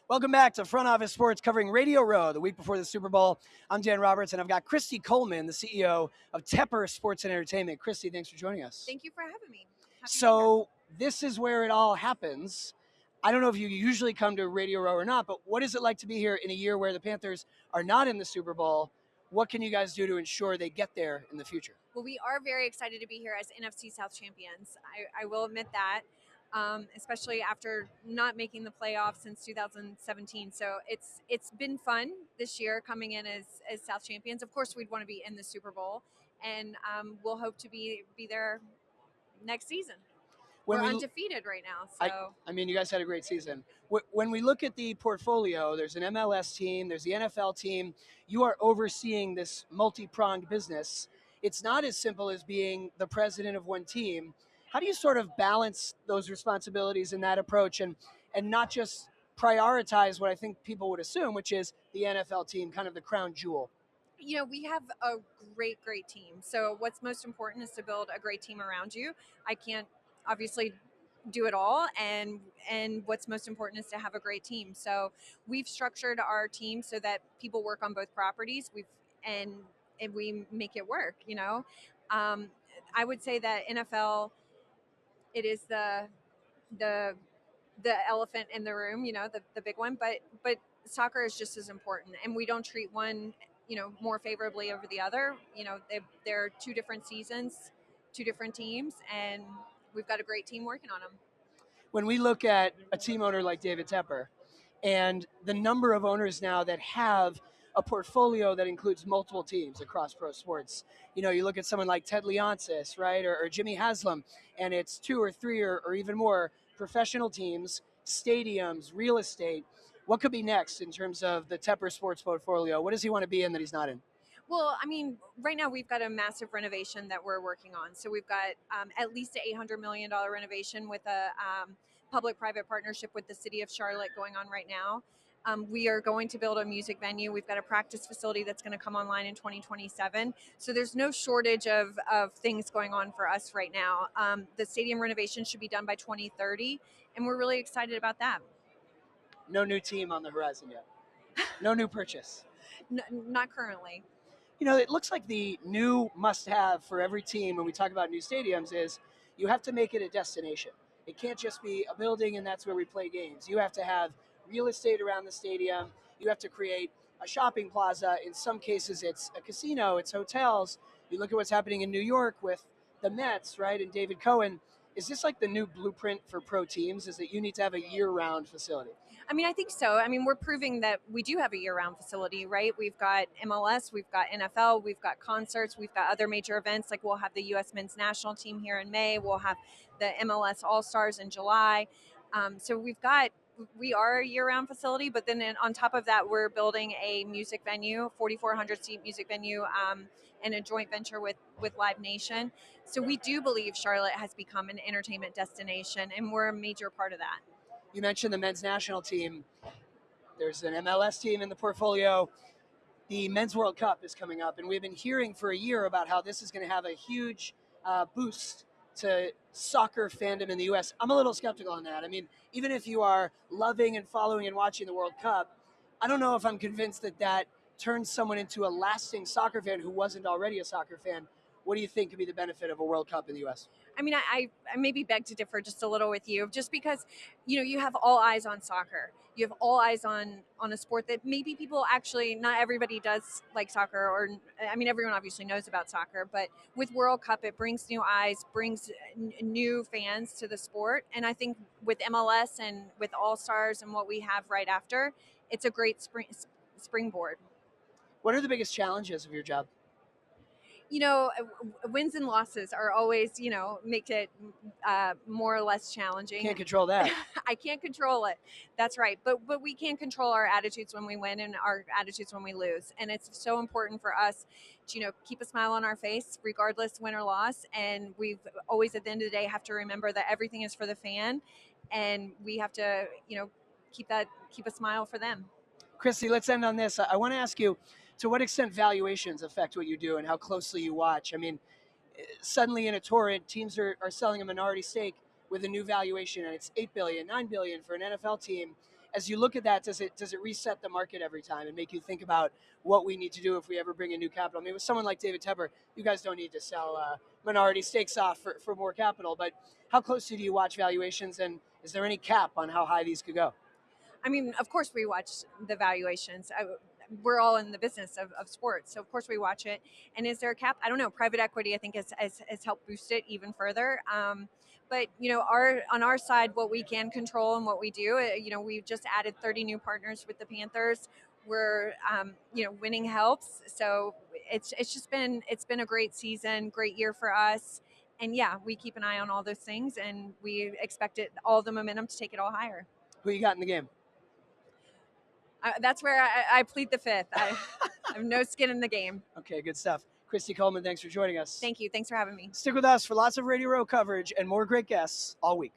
Welcome back to Front Office Sports covering Radio Row the week before the Super Bowl. I'm Dan Roberts, and I've got Kristi Coleman, the CEO of Tepper Sports and Entertainment. Kristi, thanks for joining us. Thank you for having me. So this is where it all happens. I don't know if you usually come to Radio Row or not, but what is it like to be here in a year where the Panthers are not in the Super Bowl? What can you guys do to ensure they get there in the future? Well, we are very excited to be here as NFC South champions. I will admit that, especially after not making the playoffs since 2017. So it's been fun this year coming in as South champions. Of course, we'd want to be in the Super Bowl, and we'll hope to be there next season. We're undefeated right now. So I mean, you guys had a great season. When we look at the portfolio, there's an MLS team, there's the NFL team. You are overseeing this multi-pronged business. It's not as simple as being the president of one team. How do you sort of balance those responsibilities in that approach and not just prioritize what I think people would assume, which is the NFL team, kind of the crown jewel? You know, we have a great team. So what's most important is to build a great team around you. I can't obviously do it all, and what's most important is to have a great team. So we've structured our team so that people work on both properties. And we make it work. You know, I would say that NFL, it is the elephant in the room. You know, the big one, but soccer is just as important, and we don't treat one more favorably over the other. You know, they're two different seasons, two different teams, and we've got a great team working on them. When we look at a team owner like David Tepper and the number of owners now that have a portfolio that includes multiple teams across pro sports, you know, you look at someone like Ted Leonsis, right, or Jimmy Haslam, and it's two or three or even more professional teams, stadiums, real estate. What could be next in terms of the Tepper Sports portfolio? What does he want to be in that he's not in? Well, I mean, right now we've got a massive renovation that we're working on. So we've got at least an $800 million renovation with a public-private partnership with the city of Charlotte going on right now. We are going to build a music venue. We've got a practice facility that's going to come online in 2027. So there's no shortage of things going on for us right now. The stadium renovation should be done by 2030, and we're really excited about that. No new team on the horizon yet. No new purchase. Not currently. You know, it looks like the new must-have for every team when we talk about new stadiums is you have to make it a destination. It can't just be a building and that's where we play games. You have to have real estate around the stadium. You have to create a shopping plaza. In some cases, it's a casino, it's hotels. You look at what's happening in New York with the Mets, right, and David Cohen. Is this like the new blueprint for pro teams, is that you need to have a year-round facility? I mean, I think so. I mean, we're proving that we do have a year-round facility, right? We've got MLS, we've got NFL, we've got concerts, we've got other major events. Like we'll have the U.S. men's national team here in May. We'll have the MLS All-Stars in July. So we are a year-round facility, but then on top of that, we're building a music venue, 4,400-seat music venue, and a joint venture with Live Nation. So we do believe Charlotte has become an entertainment destination, and we're a major part of that. You mentioned the men's national team. There's an MLS team in the portfolio. The Men's World Cup is coming up, and we've been hearing for a year about how this is going to have a huge boost to soccer fandom in the U.S. I'm a little skeptical on that. I mean, even if you are loving and following and watching the World Cup, I don't know if I'm convinced that turns someone into a lasting soccer fan who wasn't already a soccer fan. What do you think could be the benefit of a World Cup in the U.S.? I mean, I maybe beg to differ just a little with you, just because, you have all eyes on soccer. You have all eyes on a sport that maybe people actually, not everybody does like soccer, or, I mean, everyone obviously knows about soccer, but with World Cup, it brings new eyes, brings new fans to the sport. And I think with MLS and with All-Stars and what we have right after, it's a great springboard. What are the biggest challenges of your job? Wins and losses are always, make it more or less challenging. Can't control that. I can't control it. That's right. But we can control our attitudes when we win and our attitudes when we lose. And it's so important for us to, keep a smile on our face, regardless win or loss. And we've always, at the end of the day, have to remember that everything is for the fan. And we have to, keep a smile for them. Kristi, let's end on this. I want to ask you, to what extent valuations affect what you do and how closely you watch? I mean, suddenly in a torrent, teams are selling a minority stake with a new valuation, and it's $8 billion, $9 billion for an NFL team. as you look at that, does it reset the market every time and make you think about what we need to do if we ever bring in new capital? I mean, with someone like David Tepper, you guys don't need to sell minority stakes off for more capital, but how closely do you watch valuations, and is there any cap on how high these could go? I mean, of course we watch the valuations. We're all in the business of sports, so of course we watch it. And is there a cap? I don't know. Private equity, I think, has helped boost it even further. But on our side, what we can control and what we do, we've just added 30 new partners with the Panthers. We're winning helps, so it's been a great season, great year for us. And yeah, we keep an eye on all those things, and we expect all the momentum to take it all higher. Who you got in the game? That's where I plead the fifth. I have no skin in the game. Okay, good stuff. Kristi Coleman, thanks for joining us. Thank you. Thanks for having me. Stick with us for lots of Radio Row coverage and more great guests all week.